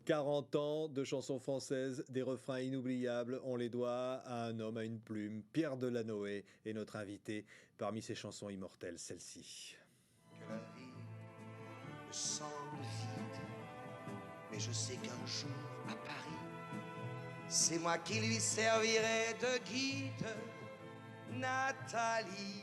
40 ans de chansons françaises, des refrains inoubliables, on les doit à un homme à une plume, Pierre Delanoë est notre invité parmi ses chansons immortelles, celle-ci. Que la vie me semble vide, mais je sais qu'un jour à Paris, c'est moi qui lui servirai de guide, Nathalie.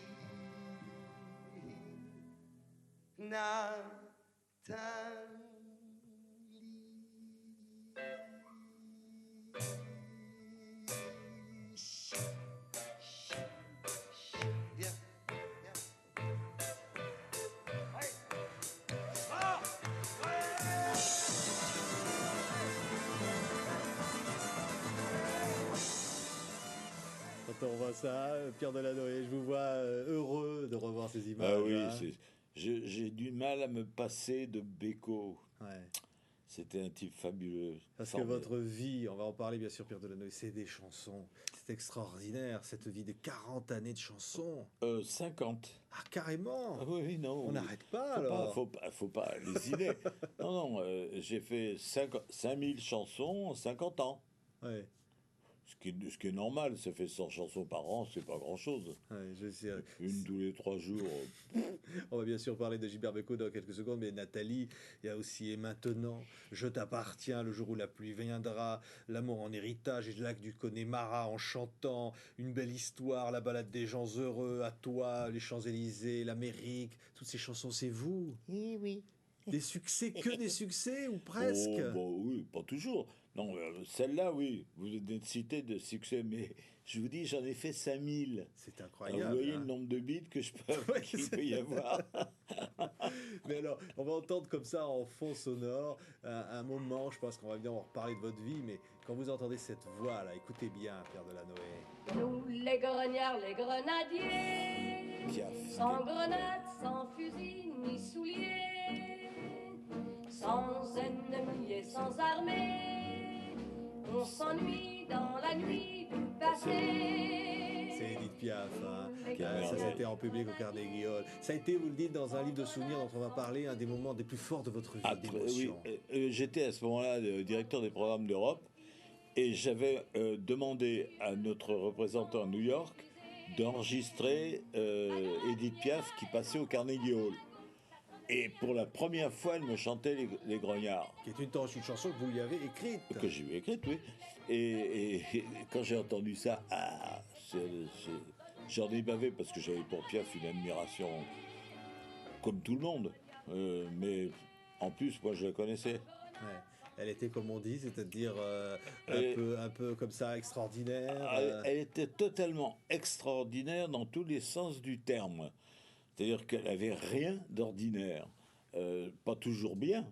Viens, viens. Allez. Ah, ouais. Quand on voit ça, Pierre Delanoë, je vous vois heureux de revoir ces images. Ah oui, hein. j'ai du mal à me passer de Beko. Ouais. C'était un type fabuleux. Parce que formidable. votre vie, on va en parler bien sûr, Pierre Delanoë, c'est des chansons. C'est extraordinaire, cette vie de 40 années de chansons. 50. Ah, carrément. Ah oui, non. On n'arrête pas, faut alors. faut pas lésiner. Non, j'ai fait 5000 chansons en 50 ans. Ouais. Ce qui est normal, ça fait 100 chansons par an, c'est pas grand-chose. Ouais, je sais. Une tous les 3 jours. On va bien sûr parler de Gilbert Bécaud dans quelques secondes, mais Nathalie, il y a aussi Et maintenant, Je t'appartiens, Le jour où la pluie viendra, L'amour en héritage et le lac du Connemara en chantant, Une belle histoire, La balade des gens heureux, À toi, Les Champs-Élysées, L'Amérique, toutes ces chansons, c'est vous. Oui, oui. Des succès, que des succès, ou presque. Oh, bah oui, pas toujours. Non, celle-là, oui, vous venez de citer de succès, mais je vous dis, j'en ai fait 5000. C'est Alors, incroyable. vous voyez hein. le nombre de bits que je peux, Ouais, qu'il c'est- peut y avoir. Mais alors, on va entendre comme ça en fond sonore un moment, je pense qu'on va bien en reparler de votre vie, mais quand vous entendez cette voix là, écoutez bien, Pierre Delanoë. Nous, les grognards, les grenadiers, Piaf. sans grenades, sans fusil ni souliers, sans ennemis et sans armée, on s'ennuie dans la nuit du passé. C'est Edith Piaf, hein. Quelle Ça merveille. c'était en public au Carnegie Hall. Ça a été, vous le dites, dans un livre de souvenirs dont on va parler, un des moments des plus forts de votre vie, Après, oui, d'émotion. j'étais à ce moment-là directeur des programmes d'Europe et j'avais demandé à notre représentant à New York d'enregistrer Edith Piaf qui passait au Carnegie Hall. Et pour la première fois, elle me chantait les grognards. Qui est une chanson que vous lui avez écrite. Que j'ai eu écrite, oui. Et quand j'ai entendu ça, j'en ai bavé parce que j'avais pour Piaf une admiration comme tout le monde. Mais en plus, moi, je la connaissais. Ouais. Elle était, comme on dit, c'est-à-dire Et- un peu comme ça, extraordinaire. Elle était totalement extraordinaire dans tous les sens du terme. C'est-à-dire qu'elle avait rien d'ordinaire. Pas toujours bien,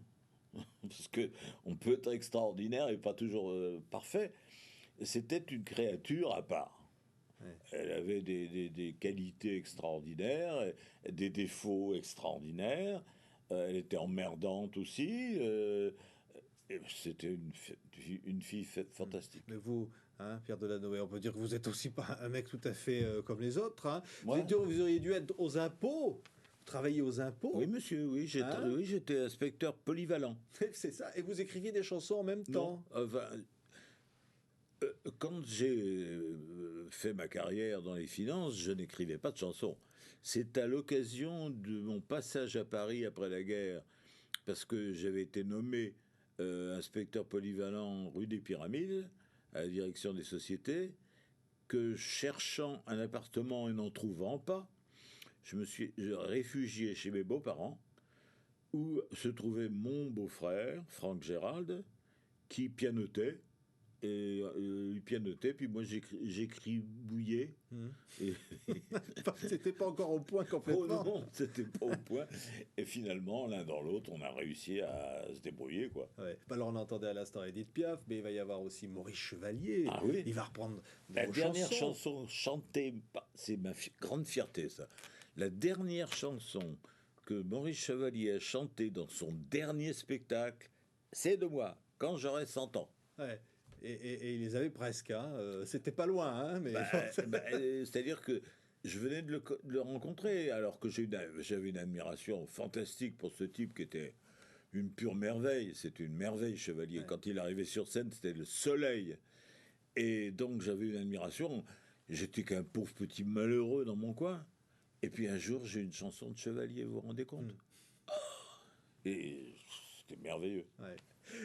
parce que on peut être extraordinaire et pas toujours parfait. C'était une créature à part. Ouais. Elle avait des qualités extraordinaires, des défauts extraordinaires. Elle était emmerdante aussi. Et c'était une fille fantastique. Mais vous, hein, Pierre Delanoë, on peut dire que vous êtes aussi pas un mec tout à fait comme les autres. Hein. Ouais. Vous auriez dû être aux impôts. Vous travaillez aux impôts. Oui, monsieur, oui, Hein j'étais inspecteur polyvalent. C'est ça. Et vous écriviez des chansons en même temps. Non, enfin, quand j'ai fait ma carrière dans les finances, je n'écrivais pas de chansons. C'est à l'occasion de mon passage à Paris après la guerre, parce que j'avais été nommé inspecteur polyvalent rue des Pyramides, à la direction des sociétés, que cherchant un appartement et n'en trouvant pas, je me suis réfugié chez mes beaux-parents, où se trouvait mon beau-frère, Franck Gérald, qui pianotait. Et il pianotait, puis moi j'écrivouillais. Et... Enfin, c'était pas encore au point Oh complètement. non, c'était pas au point. Et finalement, l'un dans l'autre, on a réussi à se débrouiller, quoi. Ouais. Alors on entendait à l'instant Edith Piaf, mais il va y avoir aussi Maurice Chevalier. Ah oui. Il va reprendre La vos dernière chansons. chanson chantée, c'est ma grande fierté, ça. La dernière chanson que Maurice Chevalier a chantée dans son dernier spectacle, c'est de moi, quand j'aurai 100 ans. Ouais. Et il les avait presque. Hein. C'était pas loin, hein, mais C'est-à-dire que je venais de le rencontrer, alors que j'avais une admiration fantastique pour ce type qui était une pure merveille. C'est une merveille, Chevalier. Ouais. Quand il arrivait sur scène, c'était le soleil. Et donc, j'avais une admiration. J'étais qu'un pauvre petit malheureux dans mon coin. Et puis un jour, j'ai une chanson de Chevalier, vous vous rendez compte? Et c'était merveilleux. Ouais.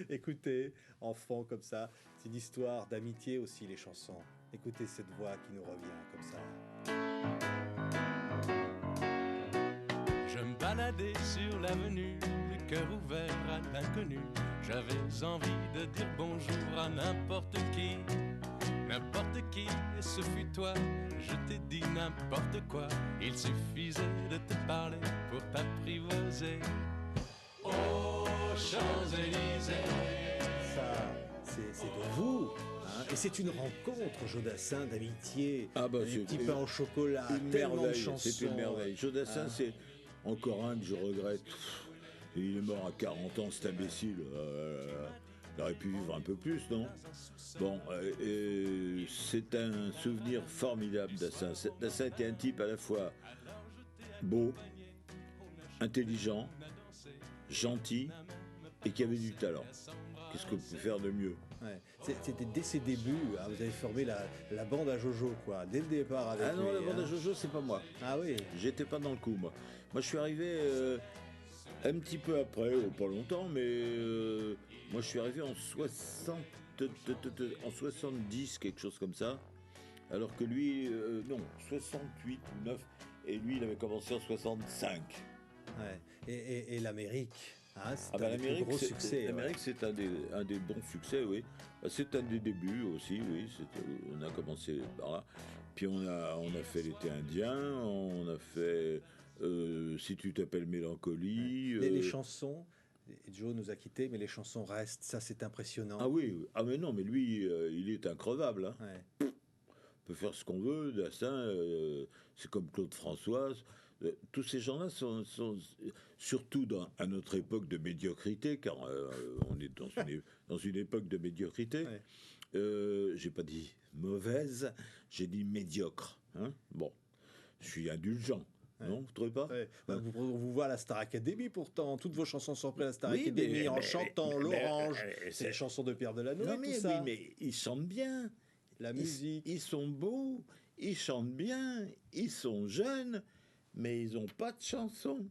Écoutez, enfant comme ça, c'est une histoire d'amitié aussi, les chansons. Écoutez cette voix qui nous revient comme ça. Je me baladais sur l'avenue, le cœur ouvert à l'inconnu. J'avais envie de dire bonjour à n'importe qui, et ce fut toi. Je t'ai dit n'importe quoi, il suffisait de te parler pour t'apprivoiser. Oh, Champs-Élysées. Ça, c'est de vous. Hein, et c'est une rencontre, Jodassin, d'amitié. Ah bah, des c'est petits pains au chocolat, une tellement de merveille, chansons. c'est une merveille. Jodassin, Ah. c'est encore un que je regrette. Il est mort à 40 ans, cet imbécile. Il aurait pu vivre un peu plus, non? Bon, c'est un souvenir formidable d'Assin. Dassin était un type à la fois beau, intelligent, gentil et qui avait du talent. Qu'est-ce qu'on peut faire de mieux? Ouais. C'était dès ses débuts, hein, vous avez formé la bande à Jojo, quoi, dès le départ avec Ah non, lui, la bande hein. à Jojo, c'est pas moi. Ah oui. J'étais pas dans le coup, moi. Moi, je suis arrivé un petit peu après, pas longtemps, mais moi, je suis arrivé en 70, quelque chose comme ça. Alors que lui, non, 68 ou 9. Et lui, il avait commencé en 65. Ouais. Et l'Amérique, hein, c'est Ah bah un des plus l'Amérique, gros succès. l'Amérique, c'est un des bons succès, oui. Bah, c'est un des débuts aussi, oui. On a commencé par là. Puis on a fait l'été indien, on a fait Si tu t'appelles Mélancolie. Les chansons, Joe nous a quittés, mais les chansons restent, ça c'est impressionnant. Ah oui, ah mais non, mais lui, il est increvable. Hein. Ouais. On peut faire ce qu'on veut, Dassin, c'est comme Claude Françoise. Tous ces gens-là sont surtout à notre époque de médiocrité, car on est dans une époque de médiocrité. Ouais. J'ai pas dit mauvaise, j'ai dit médiocre. Hein, bon, je suis indulgent. Ouais. Non, vous trouvez pas? Ouais. Bah, on vous voit à la Star Academy pourtant. Toutes vos chansons sont prises à la Star Oui, Academy mais- en chantant l'orange. mais- C'est les chansons de Pierre Delanoë, Non, tout mais, ça. oui, mais ils chantent bien. La musique. Ils sont beaux, ils chantent bien, ils sont jeunes, mais ils n'ont pas de chansons.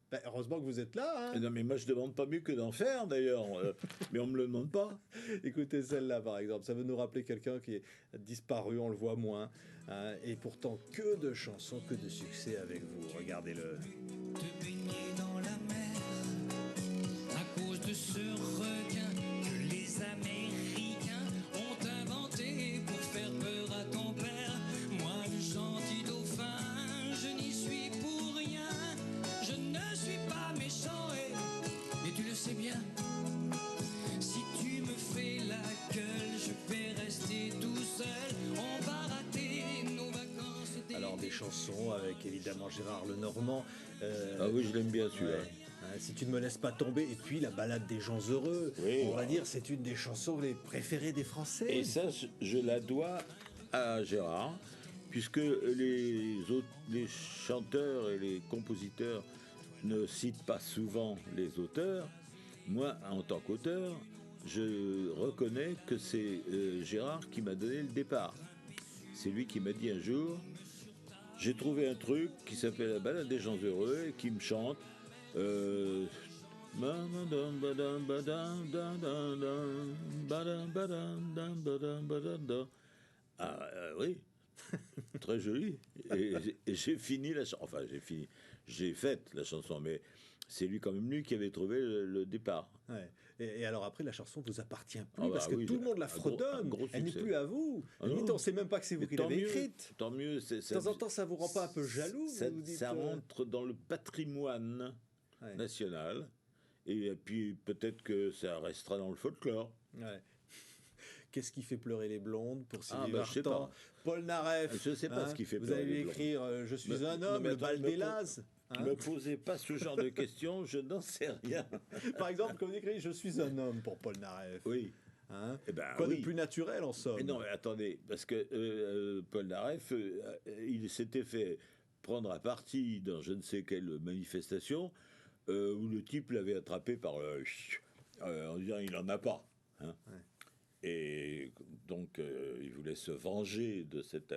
Bah, heureusement que vous êtes là. Hein. Non, mais moi, je demande pas mieux que d'en faire, d'ailleurs. Mais on me le demande pas. Écoutez celle-là, par exemple. Ça veut nous rappeler quelqu'un qui est disparu, on le voit moins. Hein, et pourtant, que de chansons, que de succès avec vous. Regardez-le. Te baigner dans la mer à cause de ce requin que les Américains ont inventé pour faire peur à ton père. Moi, le gentil dauphin, je n'y suis pour rien. Je ne suis pas méchant, mais tu le sais bien. Si tu me fais la gueule, je vais rester tout seul. On va rater nos vacances. Alors, des chansons avec évidemment Gérard Lenormand. Ah oui, je l'aime bien, celui-là. Ouais. Hein, si tu ne me laisses pas tomber. Et puis, la balade des gens heureux. Oui, on va ouais. dire, c'est une des chansons les préférées des Français. Et ça, je la dois à Gérard, puisque les chanteurs et les compositeurs ne citent pas souvent les auteurs. Moi, en tant qu'auteur, je reconnais que c'est Gérard qui m'a donné le départ. C'est lui qui m'a dit un jour, j'ai trouvé un truc qui s'appelle La balade des gens heureux et qui me chante. Ah oui, très joli. Et j'ai fini la chanson. Enfin, j'ai fait la chanson, mais c'est lui qui avait trouvé le départ. Ouais. Et alors après, la chanson vous appartient plus Ah bah parce que oui, tout le monde la un fredonne. gros Elle n'est succès. plus à vous. Ah Limite, non. on ne sait même pas que c'est vous Mais qui tant l'avez mieux, écrite. tant mieux. De temps en temps, ça vous rend pas un peu jaloux Ça, vous dites, ça rentre dans le patrimoine Ouais. national. Et puis peut-être que ça restera dans le folklore. Ouais. Qu'est-ce qui fait pleurer les blondes pour Sylvie Ah, bah, je sais Vartan? pas. Paul Naref. Je sais pas ce qui fait Vous pleurer allez les lui blondes. écrire Je suis Mais- un non, homme, mais le attends, bal me des pose- Lazes. Hein. Ne me posez pas ce genre de questions, je n'en sais rien. Par exemple, comme vous écrivez Je suis un homme pour Paul Naref. Oui. Hein. Eh ben, Quoi oui. de plus naturel en somme? Mais non, mais attendez, parce que Paul Naref, il s'était fait prendre à partie dans je ne sais quelle manifestation où le type l'avait attrapé par en disant il n'en a pas. Hein. Ouais. Et donc, il voulait se venger de cette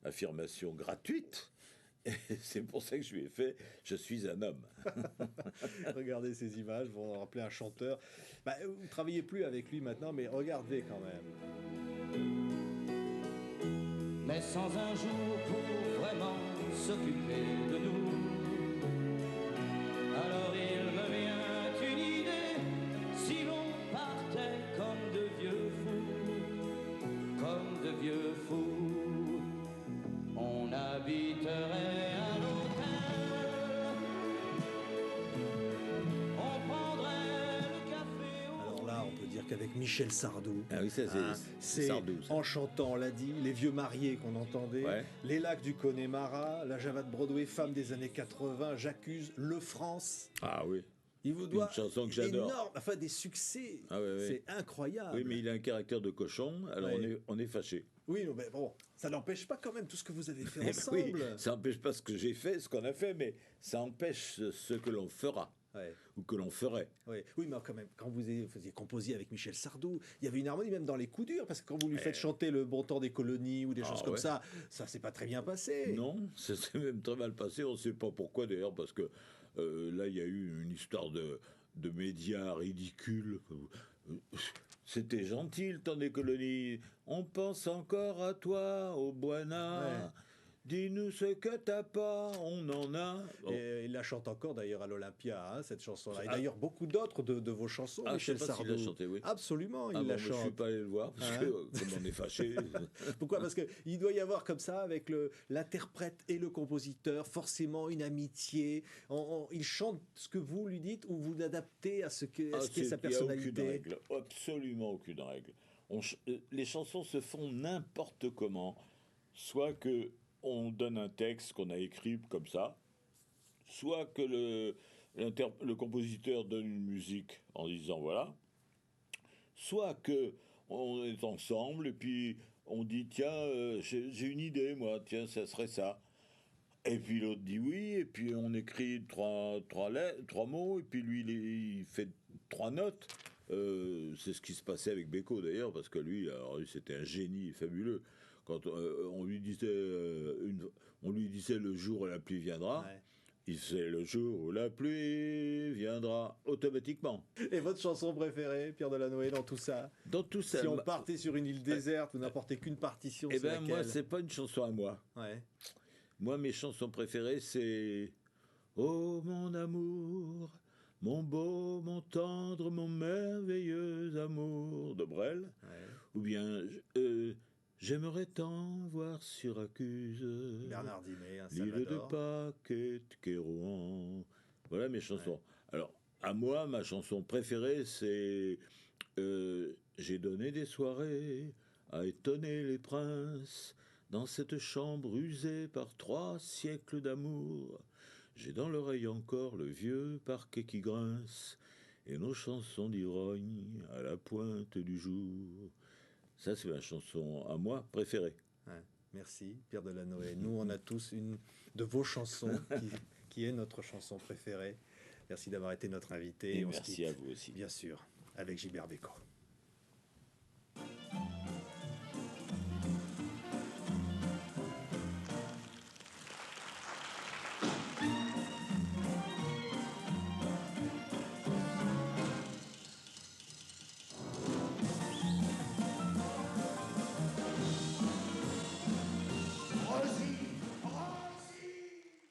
affirmation gratuite. Et c'est pour ça que je lui ai fait « Je suis un homme ». Regardez ces images, vous en rappelez un chanteur. Bah, vous ne travaillez plus avec lui maintenant, mais regardez quand même. Mais sans un jour pour vraiment s'occuper de nous. Alors il me vient une idée, si l'on partait comme de vieux fous, on habiterait à l'hôtel, on prendrait le café au Alors là, on peut dire qu'avec Michel Sardou, Ah oui, ça c'est Sardou. Ça. en chantant, on l'a dit, les vieux mariés qu'on entendait, Ouais. les lacs du Connemara, la Java de Broadway, femme des années 80, j'accuse, Le France. Ah oui. Il vous doit chanson que j'adore. énorme, enfin des succès, Ah ouais, ouais. c'est incroyable. Oui, mais il a un caractère de cochon, alors Ouais. on est fâché. Oui, mais bon, ça n'empêche pas quand même tout ce que vous avez fait Eh ben ensemble. oui, ça n'empêche pas ce que j'ai fait, ce qu'on a fait, mais ça empêche ce que l'on fera Ouais. ou que l'on ferait. Oui, mais quand même, quand vous faisiez composer avec Michel Sardou, il y avait une harmonie même dans les coups durs, parce que quand vous lui faites chanter Le Bon Temps des Colonies ou des choses comme ouais. ça s'est pas très bien passé. Non, ça s'est même très mal passé. On ne sait pas pourquoi d'ailleurs, parce que là, il y a eu une histoire de médias ridicules. C'était gentil le temps des colonies. On pense encore à toi, au Buena. Ouais. Dis-nous ce que t'as pas, on en a. Bon. Et il la chante encore d'ailleurs à l'Olympia, cette chanson-là. Et Ah. d'ailleurs beaucoup d'autres de vos chansons, Ah, Michel je sais pas s'il Sardou. l'a chanté, oui. Absolument, il Ah bon, la mais je suis chante. pas allé le voir parce Hein que comme on est fâché. Pourquoi? Parce qu'il doit y avoir comme ça, avec l'interprète et le compositeur, forcément une amitié. Il chante ce que vous lui dites ou vous l'adaptez à ce qu'est sa Il n'y a aucune personnalité. règle, absolument aucune règle. Les chansons se font n'importe comment, soit que on donne un texte qu'on a écrit comme ça, soit que le compositeur donne une musique en disant voilà, soit que on est ensemble et puis on dit tiens j'ai une idée moi, tiens ça serait ça. Et puis l'autre dit oui, et puis on écrit trois mots, et puis lui il fait 3 notes. C'est ce qui se passait avec Beko d'ailleurs, parce que lui, alors, lui c'était un génie fabuleux. Quand on lui disait le jour où la pluie viendra, Ouais. il faisait le jour où la pluie viendra automatiquement. Et votre chanson préférée, Pierre Delanoë, dans tout ça? Dans tout ça, Si on partait sur une île déserte, vous n'apportez qu'une partition, eh c'est ben moi laquelle? c'est pas une chanson à moi. Ouais. Moi, mes chansons préférées, c'est oh mon amour, mon beau, mon tendre, mon merveilleux amour de Brel, Ouais. ou bien j'aimerais tant voir Syracuse, Bernard Dimet, un l'île de Salvador. Pâques et de Kérouan. Voilà mes chansons. Alors, à moi, ma chanson préférée, c'est j'ai donné des soirées à étonner les princes. Dans cette chambre usée par 3 siècles d'amour, j'ai dans l'oreille encore le vieux parquet qui grince et nos chansons d'irogne à la pointe du jour. Ça, c'est ma chanson à moi préférée. Ouais. Merci, Pierre Delanoë. Nous, on a tous une de vos chansons qui est notre chanson préférée. Merci d'avoir été notre invité. Et On se merci quitte, à vous aussi. bien sûr, avec Gilbert Bécaud.